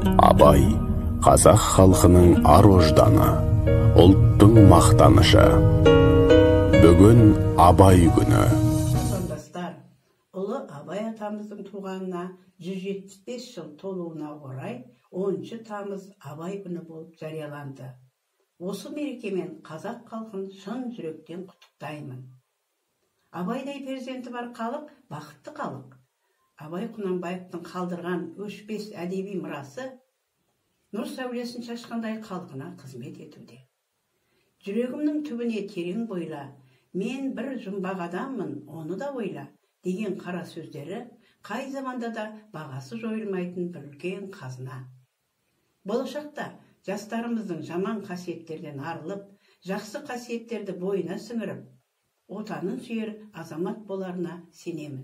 Абай – қазақ халқының ар ожданы, ұлттың мақтанышы. Бүгін Абай күні. Отандастар, ұлы Абай атамыздың туғанына 175 жыл толуына орай 10 тамыз Абай күні болып жарияланды. Осы мерекемен қазақ халқын шын жүректен құттықтаймын. Абайдай перзенті бар халық бақытты халық. Абай Құнанбаевтың қалдырған өшпес әдеби мұрасы нұр сәулесін шашқандай халқына қызмет етуде. Жүрегімнің түбіне терең бойла, мен бір жұмбақ адаммын, оны да ойла деген қара сөздері қай заманда да бағасы жойылмайтын бір үлкен қазына. Болашақта жастарымыздың жаман қасиеттерден арылып, жақсы қасиеттерді бойына сіңіріп, отанын сүйер азамат боларына сенемін.